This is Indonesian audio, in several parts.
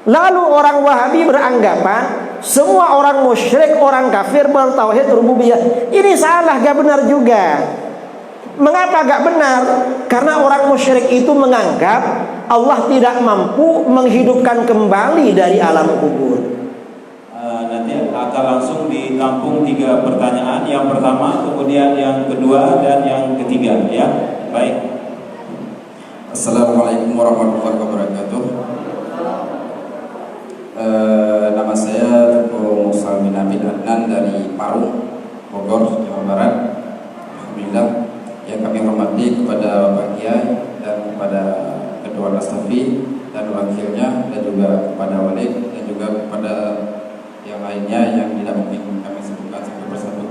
Lalu orang Wahabi beranggapan semua orang musyrik, orang kafir bertauhid rububiyah. Ini salah, gak benar juga. Mengapa gak benar? Karena orang musyrik itu menganggap Allah tidak mampu menghidupkan kembali dari alam kubur. Nanti akan langsung ditampung 3 pertanyaan. Yang pertama, kemudian yang kedua, dan yang ketiga, ya. Baik. Assalamualaikum warahmatullahi wabarakatuh. Nama saya Teguh Musa bin Nabil Adnan dari Parung, Bogor, Jawa Barat. Alhamdulillah. Yang kami hormati kepada Bapak Kiai dan kepada Ketua Nastafi dan wakilnya, dan juga kepada Walid dan juga kepada yang lainnya yang tidak mungkin kami sebutkan satu persatu.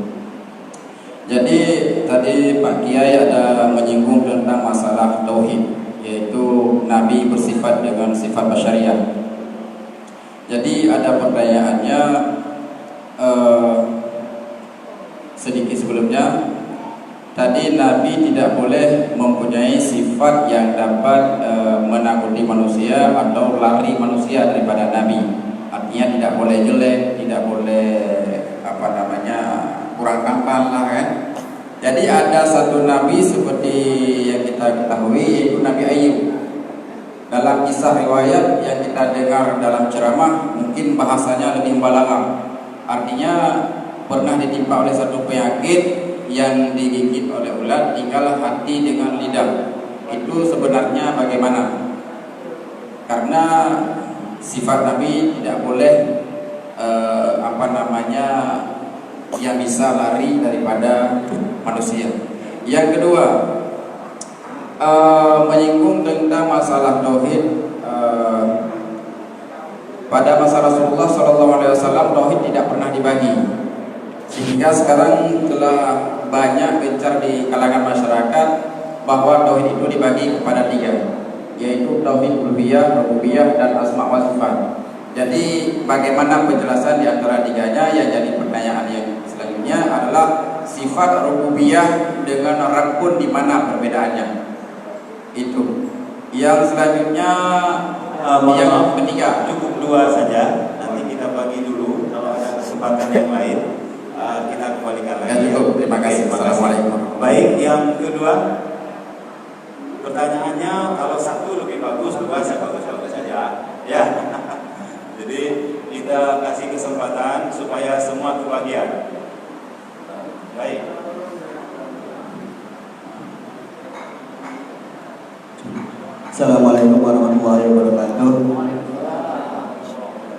Jadi tadi Pak Kiai ada menyinggung tentang masalah tauhid, yaitu Nabi bersifat dengan sifat basyariah. Jadi ada pertanyaannya sedikit sebelumnya. Tadi Nabi tidak boleh mempunyai sifat yang dapat menakuti manusia atau lari manusia daripada Nabi. Artinya tidak boleh jelek, tidak boleh kurang tampan lah kan. Jadi ada satu Nabi seperti yang kita ketahui, yaitu Nabi Ayub. Dalam kisah riwayat yang kita dengar dalam ceramah, mungkin bahasanya lebih balaghah. Artinya pernah ditimpa oleh satu penyakit yang digigit oleh ulat, tinggal hati dengan lidah. Itu sebenarnya bagaimana? Karena sifat Nabi tidak boleh yang bisa lari daripada manusia. Yang kedua, menyinggung tentang masalah tauhid. Pada masa Rasulullah SAW tauhid tidak pernah dibagi, sehingga sekarang telah banyak gencar di kalangan masyarakat bahwa tauhid itu dibagi kepada 3, yaitu tauhid uluhiyah, rububiyah, dan asma wa sifat. Jadi bagaimana penjelasan di antara 3-nya? Yang jadi pertanyaan yang selanjutnya adalah sifat rububiyah dengan rabbun, di mana perbedaannya? Itu. Yang selanjutnya yang ketiga, cukup 2 saja. Nanti kita bagi dulu, kalau ada kesempatan yang lain kita kembalikan lagi. Ya, cukup. Terima kasih. Assalamualaikum. Baik, yang kedua, pertanyaannya kalau 1 lebih bagus, 2 saya bagus-bagus saja. Ya. Jadi kita kasih kesempatan supaya semua kebagian. Baik. Assalamualaikum warahmatullahi wabarakatuh.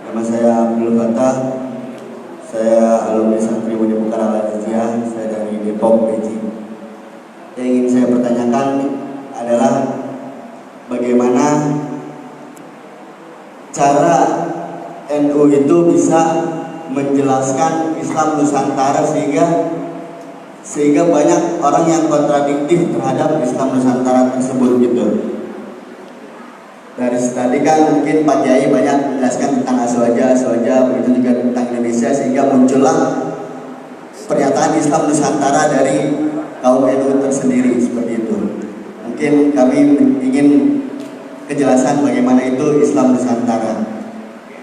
Nama saya Abdul Fatah. Saya alumni Santri Muda Al-Azhar. Saya dari Depok, Beijing. Yang ingin saya pertanyakan adalah bagaimana cara NU itu bisa menjelaskan Islam Nusantara sehingga banyak orang yang kontradiktif terhadap Islam Nusantara tersebut gitu. Dari tadi kan mungkin Pak Kiai banyak menjelaskan tentang aswaja, begitu juga tentang Indonesia, sehingga muncullah pernyataan Islam Nusantara dari kaum NU tersendiri seperti itu. Mungkin kami ingin kejelasan bagaimana itu Islam Nusantara.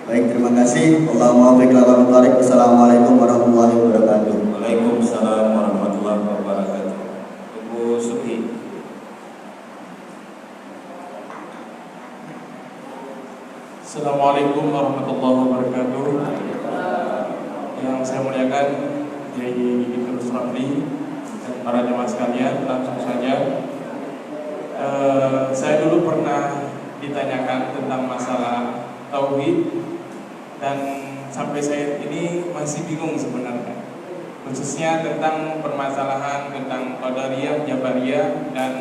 Baik, terima kasih. Wassalamualaikum warahmatullahi wabarakatuh. Waalaikumsalam warahmatullahi wabarakatuh. Ibu Suki. Assalamualaikum warahmatullahi wabarakatuh. Yang saya muliakan Kiai Idrus Ramli dan para jemaah sekalian, langsung saja. Saya dulu pernah ditanyakan tentang masalah tauhid, dan sampai saat ini masih bingung sebenarnya, khususnya tentang permasalahan tentang Qadariyah, Jabariyah, dan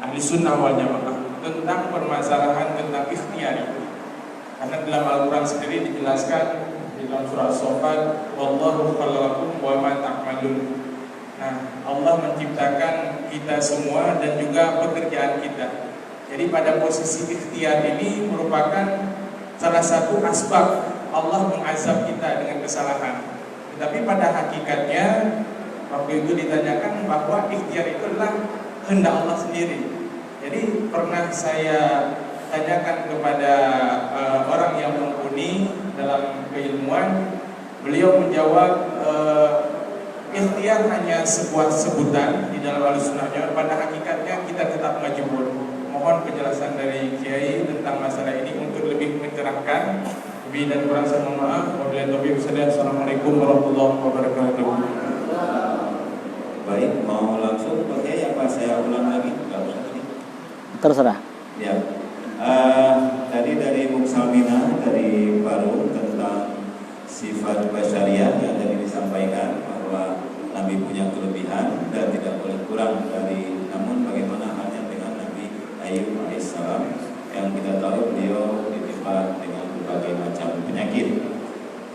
Ahli Sunnah wal Jamaah, tentang permasalahan tentang ikhtiyar. Karena dalam Al-Quran sendiri dijelaskan di dalam surah As-Saffat, wallahu khalaqakum wa ma ta'malun. Nah, Allah menciptakan kita semua dan juga pekerjaan kita. Jadi pada posisi ikhtiyar ini merupakan salah satu asbab Allah mengazab kita dengan kesalahan. Tetapi pada hakikatnya waktu itu ditanyakan bahwa ikhtiar itu adalah kehendak Allah sendiri. Jadi pernah saya tanyakan kepada orang Beliau menjawab, ikhtiar hanya sebuah sebutan di dalam Ahlussunnah. Pada hakikatnya kita tetap majhul. Mohon penjelasan dari Kiai tentang masalah ini untuk lebih mencerahkan. Lebih dan kurang saya mohon maaf. Wabillahi taufiq wal Assalamualaikum warahmatullahi wabarakatuh. Baik, mau langsung Pak Kiai apa saya ulang lagi? Enggak usah tadi. Terserah. Ya. Tadi dari Bung Salmina dari Paru tentang sifat basyariah yang tadi disampaikan bahwa Nabi punya kelebihan dan tidak boleh kurang dari. Namun bagaimana halnya dengan Nabi Ayub alaihissalam yang kita tahu beliau ditimpa dengan berbagai macam penyakit.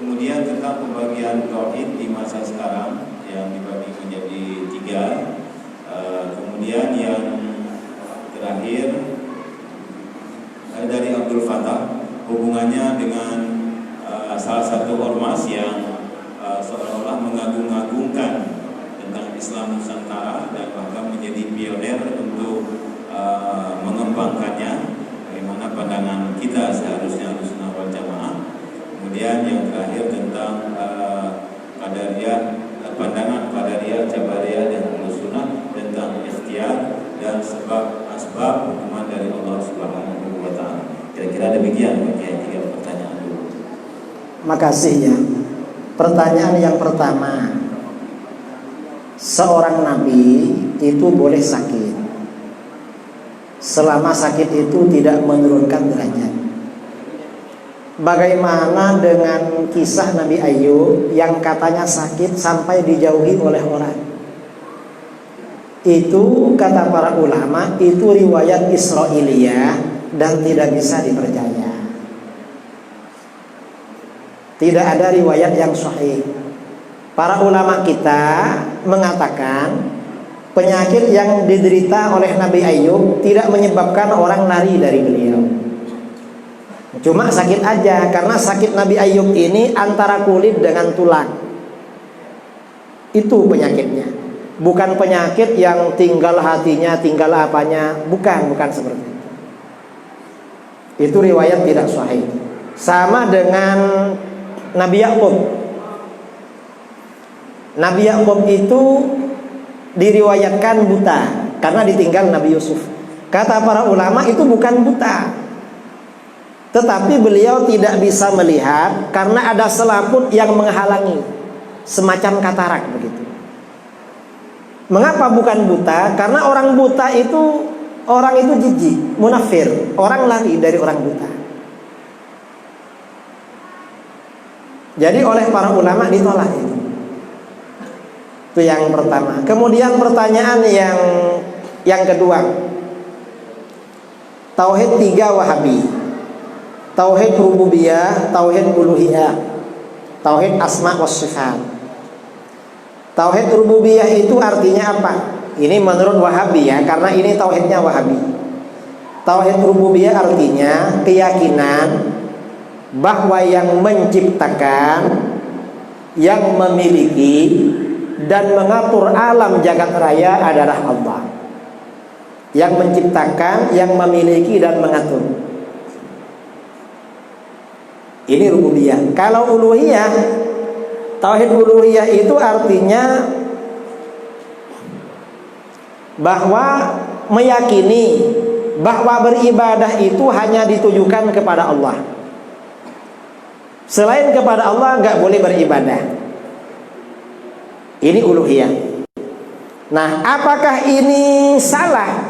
Kemudian tentang pembagian tauhid di masa sekarang yang dibagi menjadi 3. Kemudian yang terakhir dari Abdul Fattah, hubungannya dengan salah satu ormas yang seolah-olah mengagung-agungkan tentang Islam Nusantara dan bahkan menjadi pioner untuk mengembangkannya. Bagaimana pandangan kita seharusnya Ahlussunnah wal Jamaah. Kemudian yang terakhir tentang Qadariyah, pandangan Qadariyah, Jabariyah dan Ahlussunnah tentang ikhtiar dan sebab-asbab hukuman dari Allah Subhanahu wa taala. Kira-kira demikian Pak Kiai, 3 pertanyaan dulu. Makasih ya. Pertanyaan yang pertama, seorang nabi itu boleh sakit selama sakit itu tidak menurunkan derajat. Bagaimana dengan kisah Nabi Ayub yang katanya sakit sampai dijauhi oleh orang? Itu kata para ulama itu riwayat Israiliyah dan tidak bisa dipercaya. Tidak ada riwayat yang sahih. Para ulama kita mengatakan penyakit yang diderita oleh Nabi Ayub tidak menyebabkan orang lari dari beliau. Cuma sakit aja, karena sakit Nabi Ayub ini antara kulit dengan tulang. Itu penyakitnya. Bukan penyakit yang tinggal hatinya, tinggal apanya. Bukan seperti itu. Itu riwayat tidak sahih. Sama dengan Nabi Yakub. Nabi Yakub itu diriwayatkan buta karena ditinggal Nabi Yusuf. Kata para ulama itu bukan buta, tetapi beliau tidak bisa melihat karena ada selaput yang menghalangi, semacam katarak begitu. Mengapa bukan buta? Karena orang buta itu, orang itu jijik, munafir, orang lari dari orang buta. Jadi oleh para ulama ditolak itu. Itu yang pertama. Kemudian pertanyaan yang kedua, tauhid 3 Wahabi, tauhid rububiyah, tauhid uluhiyah, tauhid asma wa sifat. Tauhid rububiyah itu artinya apa? Ini menurut Wahabi ya, karena ini tauhidnya Wahabi. Tauhid rububiyah artinya keyakinan bahwa yang menciptakan, yang memiliki dan mengatur alam jagat raya adalah Allah. Yang menciptakan, yang memiliki dan mengatur. Ini rububiyah. Kalau uluhiyah, tauhid uluhiyah itu artinya bahwa meyakini bahwa beribadah itu hanya ditujukan kepada Allah. Selain kepada Allah nggak boleh beribadah. Ini uluhiyah. Nah, apakah ini salah?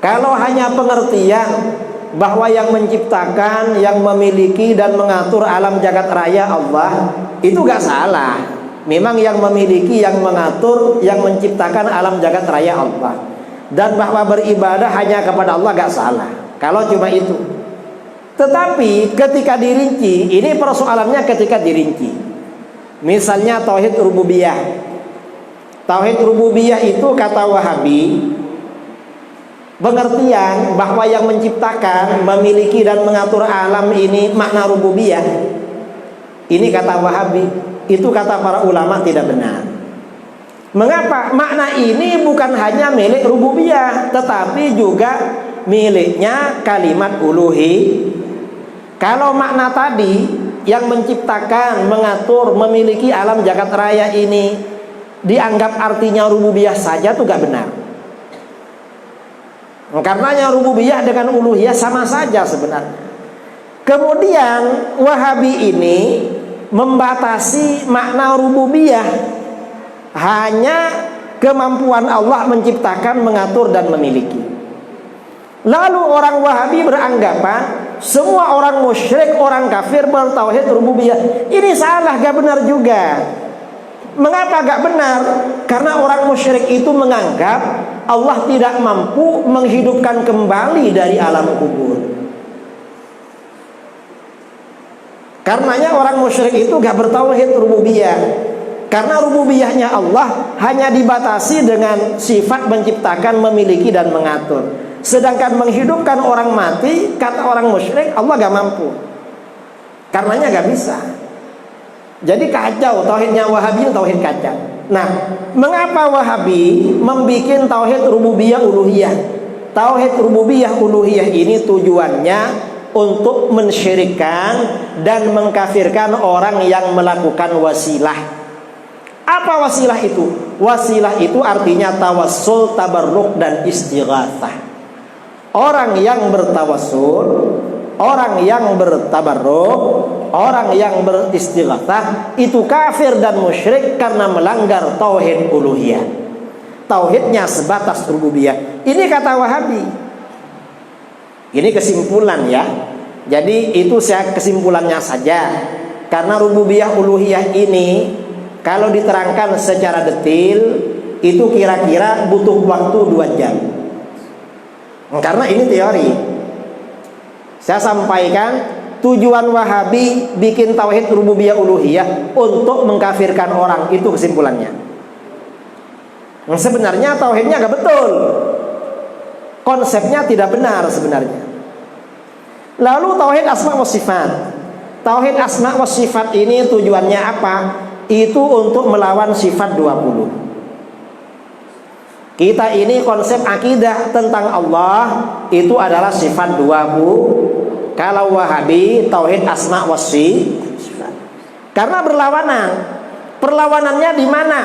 Kalau hanya pengertian bahwa yang menciptakan, yang memiliki dan mengatur alam jagat raya Allah, itu gak salah. Memang yang memiliki, yang mengatur, yang menciptakan alam jagat raya Allah. Dan bahwa beribadah hanya kepada Allah gak salah. Kalau cuma itu. Tetapi ketika dirinci, ini persoalannya ketika dirinci. Misalnya tauhid rububiyah. Tauhid rububiyah itu kata Wahabi, pengertian bahwa yang menciptakan, memiliki dan mengatur alam ini makna rububiyah. Ini kata Wahabi, itu kata para ulama tidak benar. Mengapa? Makna ini bukan hanya milik rububiyah, tetapi juga miliknya kalimat uluhi. Kalau makna tadi yang menciptakan, mengatur, memiliki alam jagat raya ini dianggap artinya rububiyah saja tuh gak benar. Karenanya rububiyah dengan uluhiyah sama saja sebenarnya. Kemudian Wahabi ini membatasi makna rububiyah hanya kemampuan Allah menciptakan, mengatur dan memiliki. Lalu orang Wahabi beranggapan semua orang musyrik, orang kafir bertauhid rububiyah. Ini salah, gak benar juga. Mengapa gak benar? Karena orang musyrik itu menganggap Allah tidak mampu menghidupkan kembali dari alam kubur. Karenanya orang musyrik itu gak bertauhid rububiyah. Karena rububiyahnya Allah hanya dibatasi dengan sifat menciptakan, memiliki dan mengatur. Sedangkan menghidupkan orang mati, kata orang musyrik, Allah gak mampu. Karenanya gak bisa. Jadi kacau tauhidnya Wahabi, tauhid kacau. Nah, mengapa Wahabi membikin tauhid rububiyah uluhiyah? Tauhid rububiyah uluhiyah ini tujuannya untuk mensyirikkan dan mengkafirkan orang yang melakukan wasilah. Apa wasilah itu? Wasilah itu artinya tawassul, tabarruk dan istighatsah. Orang yang bertawassul, orang yang bertabarruk, orang yang beristighatsah itu kafir dan musyrik karena melanggar tauhid uluhiyah. Tauhidnya sebatas rububiyah. Ini kata Wahabi. Ini kesimpulan ya. Jadi itu saya kesimpulannya saja. Karena rububiyah uluhiyah ini kalau diterangkan secara detail itu kira-kira butuh waktu 2 jam. Karena ini teori. Saya sampaikan tujuan Wahabi bikin tauhid rububiyah uluhiyah untuk mengkafirkan orang, itu kesimpulannya. Sebenarnya tauhidnya gak betul. Konsepnya tidak benar sebenarnya. Lalu tauhid asma wa sifat. Tauhid asma wa sifat ini tujuannya apa? Itu untuk melawan sifat 20. Kita ini konsep akidah tentang Allah itu adalah sifat 20. Kalau Wahabi tauhid asma wa sifat. Karena berlawanan. Perlawanannya di mana?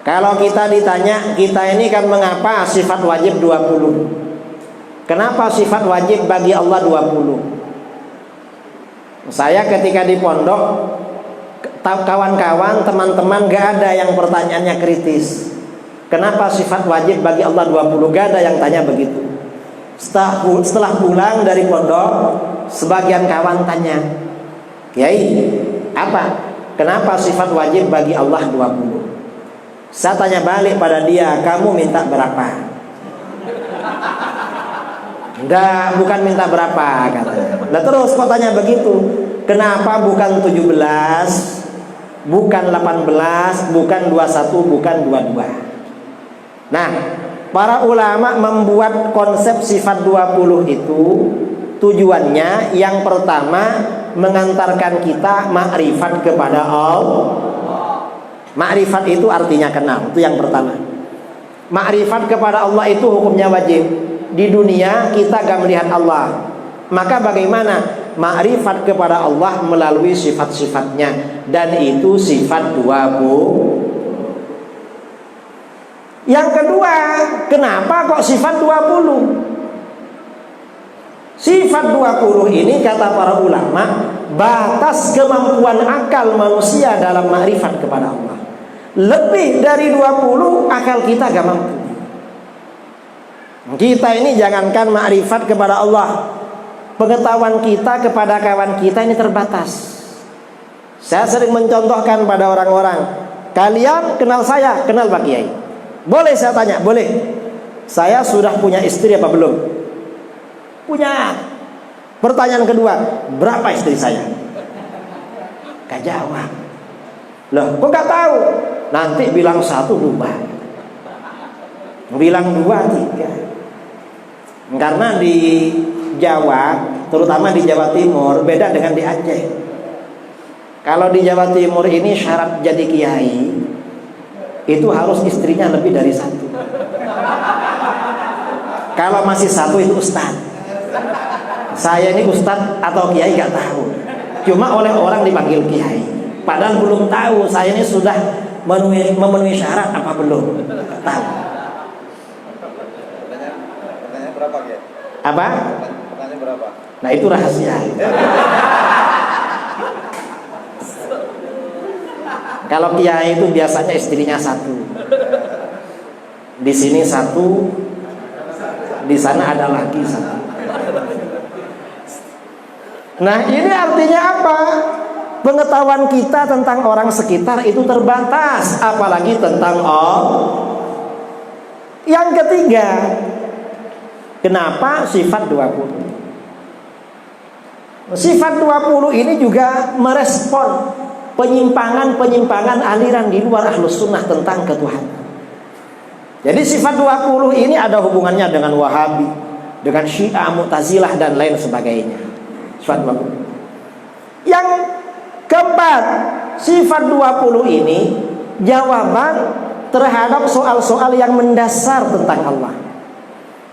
Kalau kita ditanya, kita ini kan mengapa sifat wajib 20? Kenapa sifat wajib bagi Allah 20? Saya ketika di pondok, kawan-kawan, teman-teman gak ada yang pertanyaannya kritis. Kenapa sifat wajib bagi Allah 20? Gak ada yang tanya begitu. Setelah pulang dari pondok, sebagian kawan tanya, Kiai, apa? Kenapa sifat wajib bagi Allah 20? Saya tanya balik pada dia, kamu minta berapa? Enggak, bukan minta berapa katanya. Nah terus kok tanya begitu? Kenapa bukan 17, bukan 18, bukan 21, bukan 22? Nah, para ulama membuat konsep sifat 20 itu tujuannya yang pertama mengantarkan kita makrifat kepada Allah. Makrifat itu artinya kenal, itu yang pertama. Makrifat kepada Allah itu hukumnya wajib. Di dunia kita gak melihat Allah, maka bagaimana? Makrifat kepada Allah melalui sifat-sifatnya, dan itu sifat 20. Yang kedua, kenapa kok sifat 20? Sifat 20 ini kata para ulama batas kemampuan akal manusia dalam makrifat kepada Allah. Lebih dari 20 akal kita gak mampu. Kita ini jangankan makrifat kepada Allah, pengetahuan kita kepada kawan kita ini terbatas. Saya sering mencontohkan pada orang-orang, kalian kenal saya, kenal Pak Kiai. Boleh saya tanya? Boleh. Saya sudah punya istri apa belum? Punya. Pertanyaan kedua, berapa istri saya? Gak jawab. Loh, kok gak tahu? Nanti bilang 1 lupa, bilang 2, 3. Karena di Jawa, terutama di Jawa Timur, beda dengan di Aceh. Kalau di Jawa Timur ini syarat jadi kiai itu harus istrinya lebih dari 1. Kalau masih 1 itu ustaz. Saya ini ustaz atau kiai gak tahu. Cuma oleh orang dipanggil kiai. Padahal belum tahu saya ini sudah memenuhi syarat apa belum. Tahu. Pertanyaan berapa ya? Apa? Pertanyaan berapa? Nah itu rahasia. Kalau kiai itu biasanya istrinya satu. Di sini satu, di sana ada lagi satu. Nah ini artinya apa? Pengetahuan kita tentang orang sekitar itu terbatas, apalagi tentang Allah. Yang ketiga, kenapa sifat 20? Sifat 20 ini juga merespon penyimpangan-penyimpangan aliran di luar Ahlus Sunnah tentang ketuhanan. Jadi sifat 20 ini ada hubungannya dengan Wahabi, dengan Syiah, Mu'tazilah dan lain sebagainya. Sifat 20. Yang keempat, sifat 20 ini jawaban terhadap soal-soal yang mendasar tentang Allah.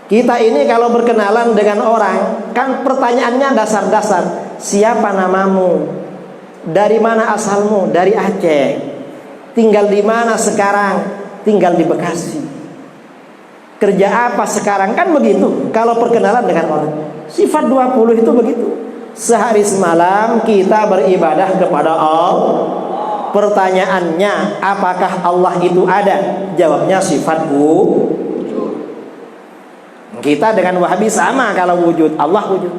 Kita ini kalau berkenalan dengan orang, kan pertanyaannya dasar-dasar. Siapa namamu? Dari mana asalmu? Dari Aceh. Tinggal di mana sekarang? Tinggal di Bekasi. Kerja apa sekarang? Kan begitu kalau perkenalan dengan orang. Sifat 20 itu begitu. Sehari semalam kita beribadah kepada Allah. Pertanyaannya, apakah Allah itu ada? Jawabnya sifat wujud. Kita dengan Wahabi sama kalau wujud, Allah wujud.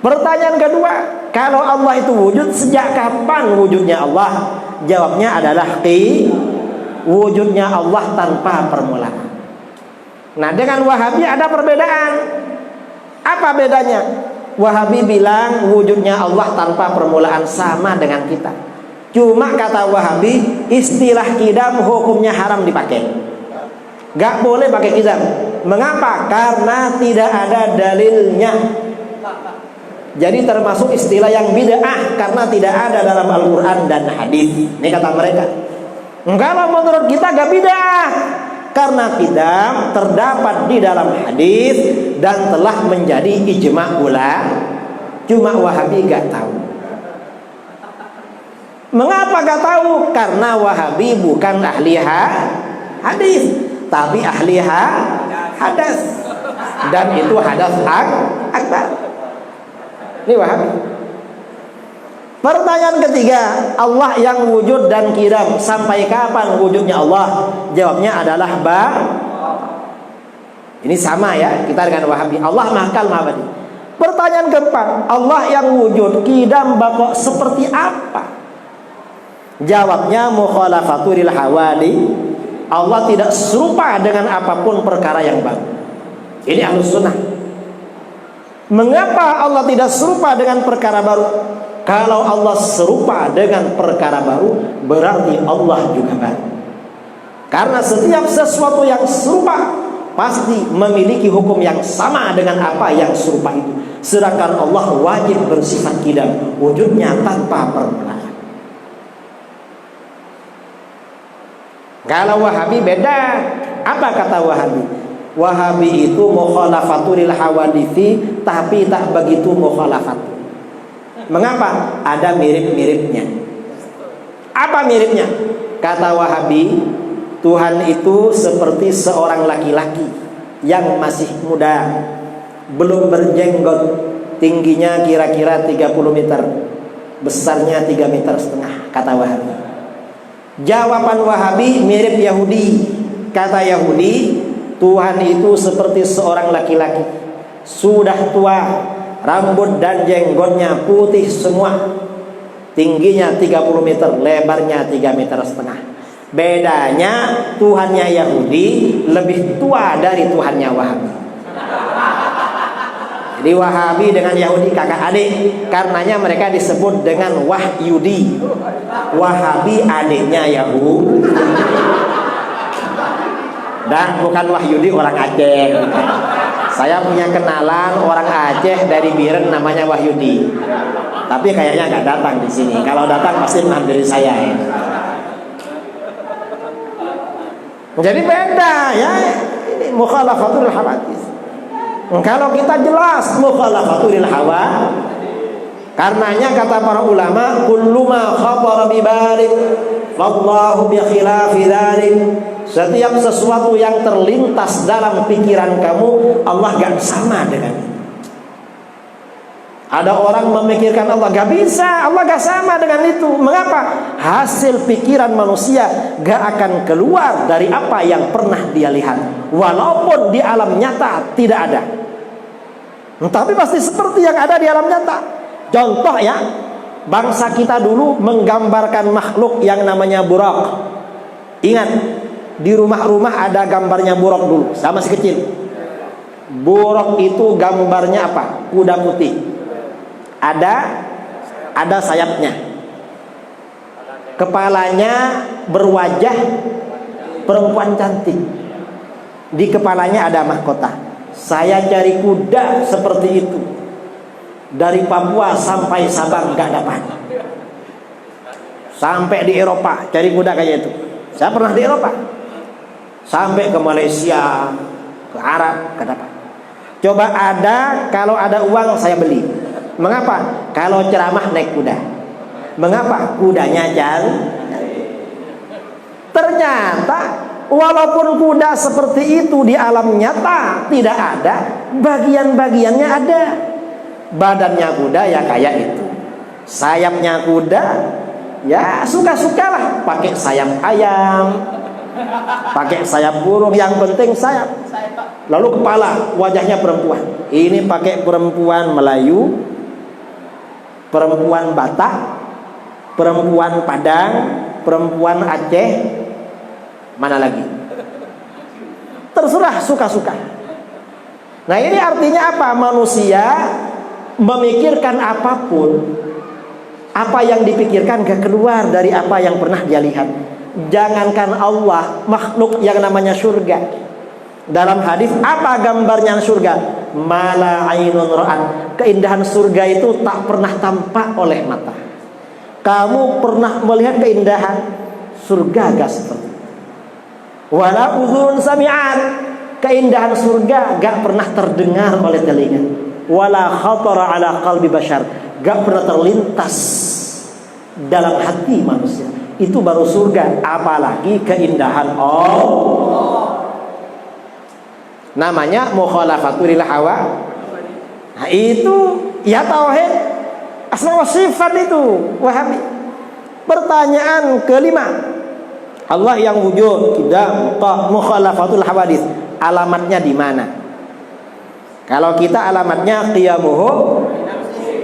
Pertanyaan kedua, kalau Allah itu wujud, sejak kapan wujudnya Allah? Jawabnya adalah wujudnya Allah tanpa permulaan. Nah dengan Wahabi ada perbedaan. Apa bedanya? Wahabi bilang wujudnya Allah tanpa permulaan sama dengan kita. Cuma kata Wahabi, istilah kidam hukumnya haram dipakai. Gak boleh pakai kidam. Mengapa? Karena tidak ada dalilnya. Jadi termasuk istilah yang bid'ah karena tidak ada dalam Al-Quran dan hadis. Ini kata mereka. Kalau menurut kita gak bid'ah, karena kidam terdapat di dalam hadis dan telah menjadi ijma' ulama. Cuma Wahabi gak tahu. Mengapa gak tahu? Karena Wahabi bukan ahli hadis, tapi ahli hadas. Dan itu hadas akbar. Ini Wahabi. Pertanyaan ketiga, Allah yang wujud dan kidam, sampai kapan wujudnya Allah? Jawabnya adalah ini sama ya, kita dengan Wahabi. Allah mahkal mabadi. Pertanyaan keempat, Allah yang wujud, kidam, baqa seperti apa? Jawabnya mukhalafaturil hawali. Allah tidak serupa dengan apapun perkara yang baru. Ini Ahlus Sunnah. Mengapa Allah tidak serupa dengan perkara baru? Kalau Allah serupa dengan perkara baru, berarti Allah juga baru. Karena setiap sesuatu yang serupa pasti memiliki hukum yang sama dengan apa yang serupa itu. Sedangkan Allah wajib bersifat kidam, wujudnya tanpa permulaan. Kalau Wahabi beda. Apa kata Wahabi? Wahabi itu mukhalafaturil hawadithi, tapi tak begitu mukhalafat. Mengapa? Ada mirip-miripnya. Apa miripnya? Kata Wahabi, Tuhan itu seperti seorang laki-laki yang masih muda, belum berjenggot, tingginya kira-kira 30 meter, besarnya 3,5 meter, kata Wahabi. Jawaban Wahabi mirip Yahudi. Kata Yahudi, Tuhan itu seperti seorang laki-laki, sudah tua, rambut dan jenggotnya putih semua, tingginya 30 meter, lebarnya 3,5 meter. Bedanya Tuhannya Yahudi lebih tua dari Tuhannya Wahabi. Jadi Wahabi dengan Yahudi kakak adik, karenanya mereka disebut dengan Wahyudi. Wahabi adiknya Yahudi. Dan bukan Wahyudi orang Aceh. Saya punya kenalan orang Aceh dari Biren namanya Wahyudi. Tapi kayaknya nggak datang di sini. Kalau datang pasti menghampiri saya ya. Jadi beda ya. Ini mukhalafatul hawadits. Kalau kita jelas mukhalafatul hawa, Karenanya kata para ulama, kullu ma khatara bi balik wallahu bi khilafi dzalik. Setiap sesuatu yang terlintas dalam pikiran kamu, Allah gak sama dengan itu. Ada orang memikirkan Allah, gak bisa, Allah gak sama dengan itu. Mengapa? Hasil pikiran manusia gak akan keluar dari apa yang pernah dia lihat, walaupun di alam nyata tidak ada. Tapi pasti seperti yang ada di alam nyata. Contoh ya, bangsa kita dulu menggambarkan makhluk yang namanya buraq. Ingat, di rumah-rumah ada gambarnya buraq dulu, sama si kecil. Buraq itu gambarnya apa? Kuda putih. Ada sayapnya. Kepalanya berwajah perempuan cantik. Di kepalanya ada mahkota. Saya cari kuda seperti itu dari Papua sampai Sabang gak dapat. Sampai di Eropa cari kuda kayak itu. Saya pernah di Eropa. Sampai ke Malaysia, ke Arab gak dapat. Coba ada, kalau ada uang saya beli. Mengapa? Kalau ceramah naik kuda. Mengapa? Kudanya jalan. Ternyata walaupun kuda seperti itu di alam nyata tidak ada, bagian-bagiannya ada. Badannya kuda ya kayak itu, sayapnya kuda ya suka-sukalah, pakai sayap ayam, pakai sayap burung, yang penting sayap. Lalu kepala, wajahnya perempuan. Ini pakai perempuan Melayu, perempuan Batak, perempuan Padang, perempuan Aceh, mana lagi? Terserah, suka-suka. Nah ini artinya apa? Manusia memikirkan apapun, apa yang dipikirkan gak keluar dari apa yang pernah dia lihat. Jangankan Allah, makhluk yang namanya surga. Dalam hadis, apa gambarnya surga? Mala ainun ra'at. Keindahan surga itu tak pernah tampak oleh mata. Kamu pernah melihat keindahan surga gak seperti itu? Wala udhun sami'at. Keindahan surga gak pernah terdengar oleh telinga. Wala khatara ala qalbi bashar, gak pernah terlintas dalam hati manusia. Itu baru surga, apalagi keindahan Allah. Namanya mukhalafatul hawa. Nah itu ya tauhid asma wa sifat itu Wahabi. Pertanyaan kelima, Allah yang wujud, tidak mukhalafatul hawadits, alamatnya di mana? Kalau kita alamatnya qiyamuhu,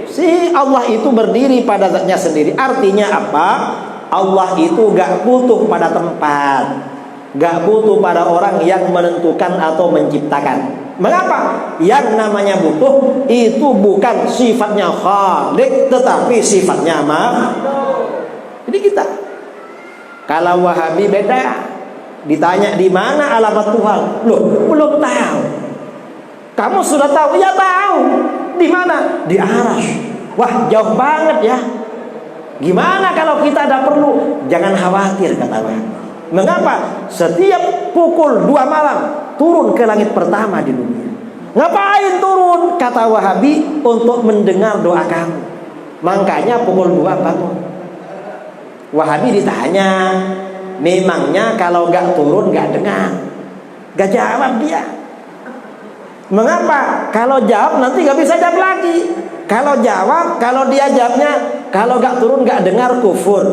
si Allah itu berdiri pada zatnya sendiri. Artinya apa? Allah itu gak butuh pada tempat, gak butuh pada orang yang menentukan atau menciptakan. Mengapa? Yang namanya butuh itu bukan sifatnya khaliq, tetapi sifatnya makhluk. Jadi kita, kalau Wahabi beda, ditanya di mana alamat Tuhan, loh belum tahu. Kamu sudah tahu? Ya tahu. Di mana? Di Arasy. Wah jauh banget ya. Gimana kalau kita ada perlu? Jangan khawatir, kata Wahabi. Mengapa? Setiap pukul 2 malam turun ke langit pertama di dunia. Ngapain turun? Kata Wahabi, untuk mendengar doa kamu. Makanya pukul 2 bangun. Wahabi ditanya, memangnya kalau gak turun gak dengar? Gak jawab dia. Mengapa? Kalau jawab nanti gak bisa jawab lagi. Kalau jawab, kalau dia jawabnya kalau gak turun gak dengar, kufur.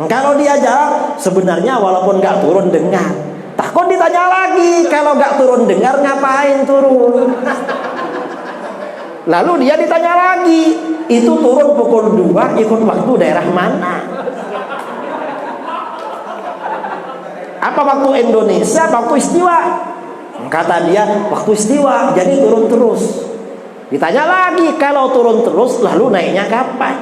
Kalau dia jawab sebenarnya walaupun gak turun dengar. Takut ditanya lagi, kalau gak turun dengar ngapain turun? Lalu dia ditanya lagi, itu turun pukul 2 ikut waktu daerah mana? Apa waktu Indonesia, waktu istiwa? Kata dia waktu istiwa, jadi turun terus. Ditanya lagi, kalau turun terus lalu naiknya kapan?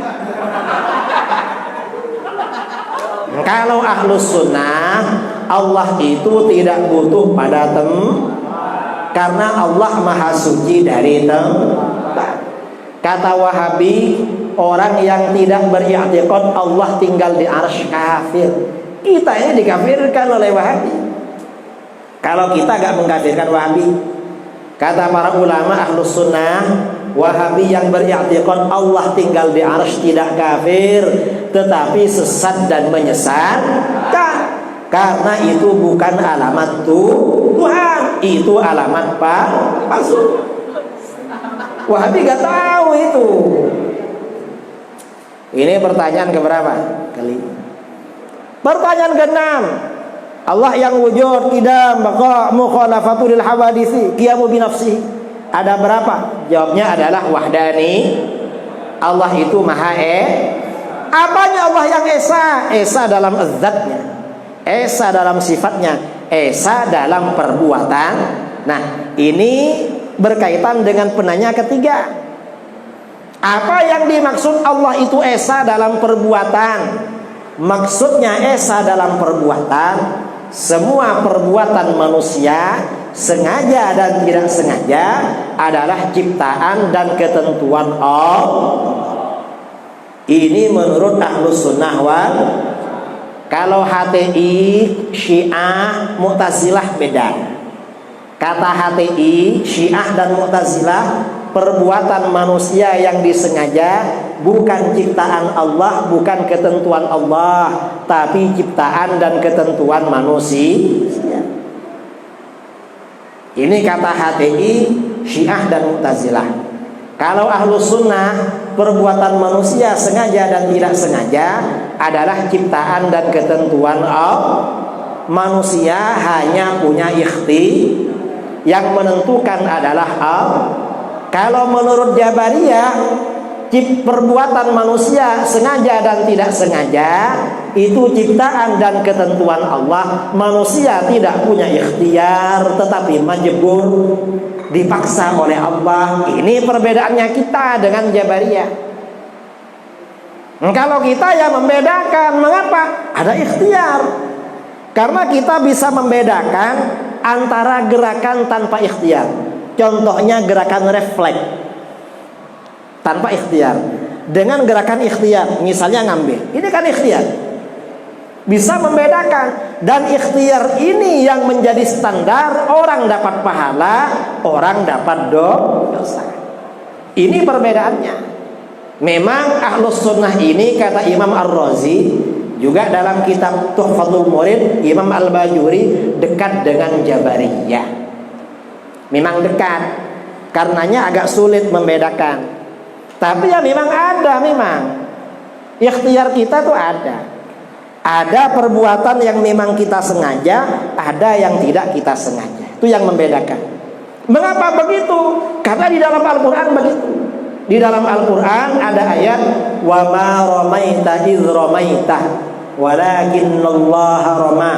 Kalau ahlus sunnah, Allah itu tidak butuh pada tempat, karena Allah maha suci dari tempat. Kata Wahabi, orang yang tidak beriktikad Allah tinggal di arsy kafir. Kita ini dikafirkan oleh Wahabi. Kalau kita gak mengkafirkan Wahabi, kata para ulama ahlus sunnah, Wahabi yang beriktikad Allah tinggal di arsy tidak kafir, tetapi sesat dan menyesatkan. Karena itu bukan alamat Tuhan, itu alamat palsu. Wahabi gak tahu itu. Ini pertanyaan keberapa? Kelima. Pertanyaan keenam. Allah yang wujud, qidam, baqa, mukhalafatul hawadisi, qiyamu binafsihi. Ada berapa? Jawabnya adalah wahdani. Allah itu maha Apanya Allah yang esa? Esa dalam zatnya, esa dalam sifatnya, esa dalam perbuatan. Nah, ini berkaitan dengan penanya ketiga. Apa yang dimaksud Allah itu esa dalam perbuatan? Maksudnya esa dalam perbuatan, semua perbuatan manusia sengaja dan tidak sengaja adalah ciptaan dan ketentuan Allah. Ini menurut Ahlus Sunnah wal. Kalau HTI, Syiah, Mu'tazilah beda. Kata HTI, Syiah dan Mu'tazilah, perbuatan manusia yang disengaja bukan ciptaan Allah, bukan ketentuan Allah, tapi ciptaan dan ketentuan manusia. Ini kata HTI, Syiah dan Mu'tazilah. Kalau Ahlus Sunnah, perbuatan manusia sengaja dan tidak sengaja adalah ciptaan dan ketentuan Allah. Manusia hanya punya ikhti, yang menentukan adalah Allah. Kalau menurut Jabariyah, perbuatan manusia sengaja dan tidak sengaja itu ciptaan dan ketentuan Allah. Manusia tidak punya ikhtiar, tetapi majbur, dipaksa oleh Allah. Ini perbedaannya kita dengan Jabariyah. Kalau kita yang membedakan, mengapa? Ada ikhtiar. Karena kita bisa membedakan antara gerakan tanpa ikhtiar. Contohnya gerakan refleks tanpa ikhtiar, dengan gerakan ikhtiar, misalnya ngambil. Ini kan ikhtiar. Bisa membedakan. Dan ikhtiar ini yang menjadi standar, orang dapat pahala, orang dapat dosa. Ini perbedaannya. Memang Ahlus Sunnah ini, kata Imam Ar-Razi, juga dalam kitab Tuhfatul Murid, Imam Al-Bajuri dekat dengan Jabariyah. Memang dekat, karenanya agak sulit membedakan. Tapi ya memang ada, memang ikhtiar kita tuh ada. Ada perbuatan yang memang kita sengaja, ada yang tidak kita sengaja. Itu yang membedakan. Mengapa begitu? Karena di dalam Al-Quran begitu. Di dalam Al-Quran ada ayat, wa ma ramaita idh ramaita walakinnallaha rama.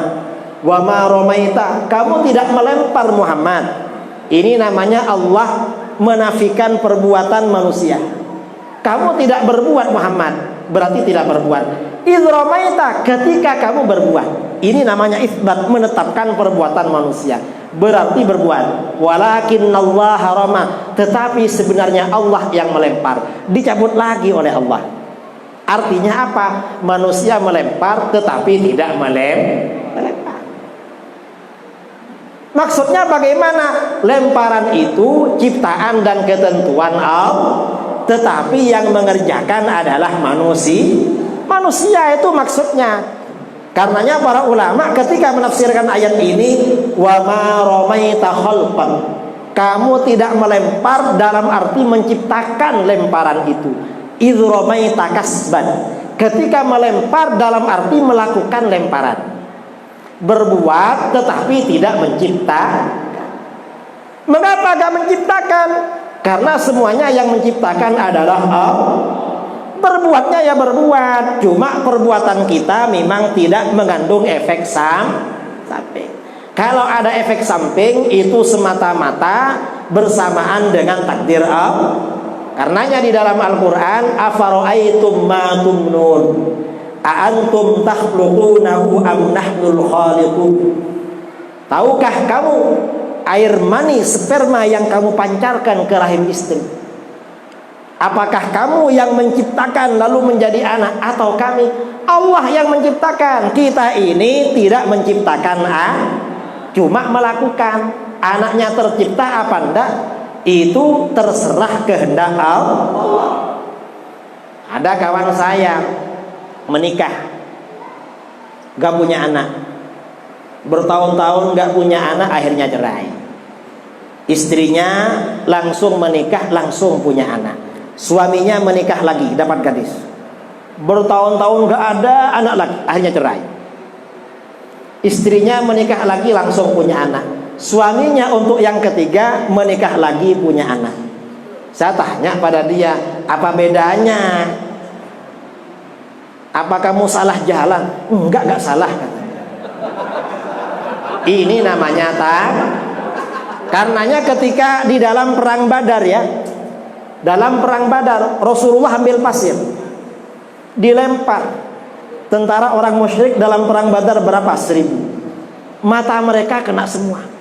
Wa ma ramaita, kamu tidak melempar Muhammad. Ini namanya Allah menafikan perbuatan manusia. Kamu tidak berbuat Muhammad, berarti tidak berbuat. Idh ramaita, ketika kamu berbuat. Ini namanya isbat, menetapkan perbuatan manusia, berarti berbuat. Walakinnallaha rama, tetapi sebenarnya Allah yang melempar. Dicabut lagi oleh Allah. Artinya apa? Manusia melempar tetapi tidak melempar. Maksudnya bagaimana? Lemparan itu ciptaan dan ketentuan Allah, tetapi yang mengerjakan adalah manusia. Manusia itu maksudnya. Karenanya para ulama ketika menafsirkan ayat ini, wa ma ramaita khalqan, kamu tidak melempar dalam arti menciptakan lemparan itu. Idh ramaita kasban, ketika melempar dalam arti melakukan lemparan. Berbuat tetapi tidak menciptakan. Mengapa gak menciptakan? Karena semuanya yang menciptakan adalah Allah. Berbuatnya ya berbuat, cuma perbuatan kita memang tidak mengandung efek samping. Kalau ada efek samping itu semata-mata bersamaan dengan takdir Allah. Karenanya di dalam Al-Quran, afara'aitum ma tumnun, a'antum takhluqunahu am nahnul khaliqun. Tahukah kamu air mani sperma yang kamu pancarkan ke rahim istri? Apakah kamu yang menciptakan lalu menjadi anak atau kami? Allah yang menciptakan. Kita ini tidak menciptakan cuma melakukan. Anaknya tercipta apa enggak? itu terserah kehendak Allah. Ada kawan saya menikah, gak punya anak, bertahun-tahun gak punya anak, akhirnya cerai. Istrinya langsung menikah, langsung punya anak. Suaminya menikah lagi, dapat gadis, bertahun-tahun gak ada anak lagi, akhirnya cerai. Istrinya menikah lagi, langsung punya anak. Suaminya untuk yang ketiga menikah lagi, punya anak. Saya tanya pada dia, apa bedanya? Apa kamu salah jalan? Enggak salah. Ini namanya karenanya ketika di dalam perang Badar ya, dalam perang Badar Rasulullah ambil pasir, dilempar tentara orang musyrik dalam perang Badar berapa? 1000. Mata mereka kena semua.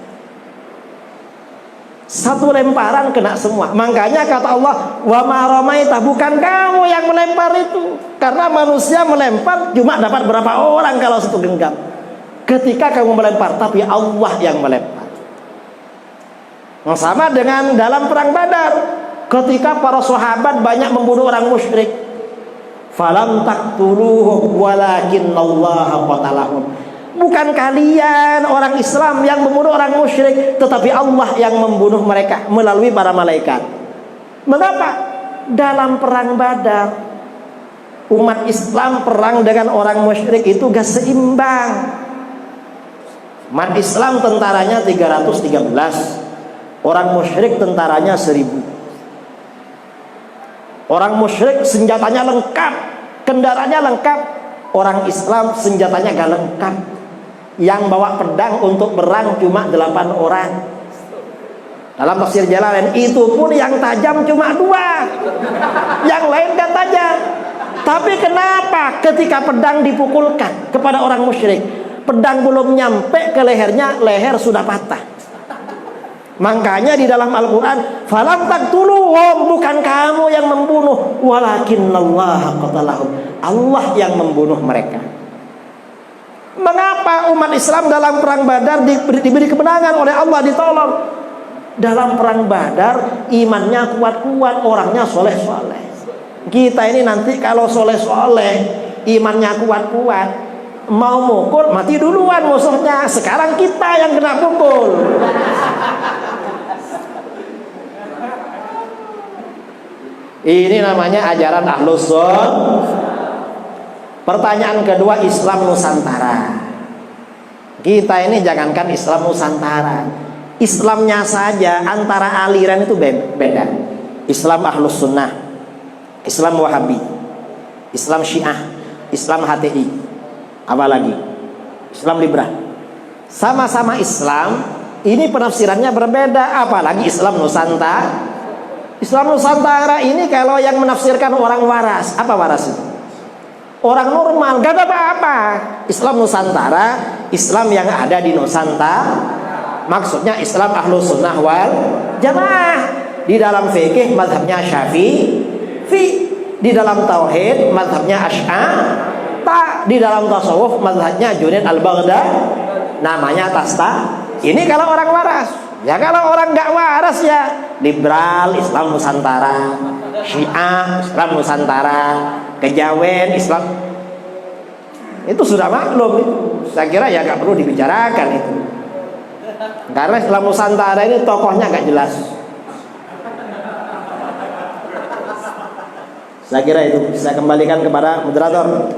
Satu lemparan kena semua. Makanya kata Allah, wa ma ramaita, bukan kamu yang melempar itu. Karena manusia melempar cuma dapat berapa orang kalau satu genggam. Ketika kamu melempar, tapi Allah yang melempar. Nah, sama dengan dalam perang Badar, ketika para sahabat banyak membunuh orang musyrik, falam taqtuluhum walakinnallaha qatalahum. Bukan kalian orang Islam yang membunuh orang musyrik, tetapi Allah yang membunuh mereka melalui para malaikat. Mengapa? Dalam perang Badar umat Islam perang dengan orang musyrik itu gak seimbang. Umat Islam tentaranya 313, orang musyrik tentaranya 1000. Orang musyrik senjatanya lengkap, kendaraannya lengkap. Orang Islam senjatanya gak lengkap. Yang bawa pedang untuk perang cuma 8 orang. Dalam tafsir Jalalain, itu pun yang tajam cuma 2, yang lain gak tajam. Tapi kenapa ketika pedang dipukulkan kepada orang musyrik, pedang belum nyampe ke lehernya, leher sudah patah. Makanya di dalam Al-Quran, falam taqtuluhum, bukan kamu yang membunuh, walakinnallaha qatalahum, Allah yang membunuh mereka. Mengapa umat Islam dalam perang Badar diberi kemenangan oleh Allah, ditolong? Dalam perang Badar imannya kuat-kuat, orangnya soleh-soleh. Kita ini nanti kalau soleh-soleh, imannya kuat-kuat, mau mukul mati duluan musuhnya. Sekarang kita yang kena pukul. Ini namanya ajaran Ahlus Sunnah. Pertanyaan kedua, Islam Nusantara. Kita ini jangankan Islam Nusantara, Islamnya saja antara aliran itu beda. Islam Ahlus Sunnah, Islam Wahabi, Islam Syiah, Islam HTI, apalagi Islam Liberal. Sama-sama Islam, ini penafsirannya berbeda. Apalagi Islam Nusantara. Islam Nusantara ini kalau yang menafsirkan orang waras. Apa waras itu? Orang normal, gak ada apa-apa. Islam Nusantara, Islam yang ada di Nusantara. Maksudnya Islam Ahlus Sunnah wal Jamaah. Di dalam fikih mazhabnya Syafi'i, di dalam tauhid mazhabnya Asy'ari, di dalam tasawuf mazhabnya Junaid al-Baghdadi, namanya Tasta. Ini kalau orang waras. Ya kalau orang gak waras ya liberal, Islam Nusantara, Syiah, Islam Nusantara, Kejawen, Islam. Itu sudah maklum itu. Saya kira ya gak perlu dibicarakan itu. Karena Islam Nusantara ini tokohnya gak jelas. Saya kira itu. Saya kembalikan kepada moderator.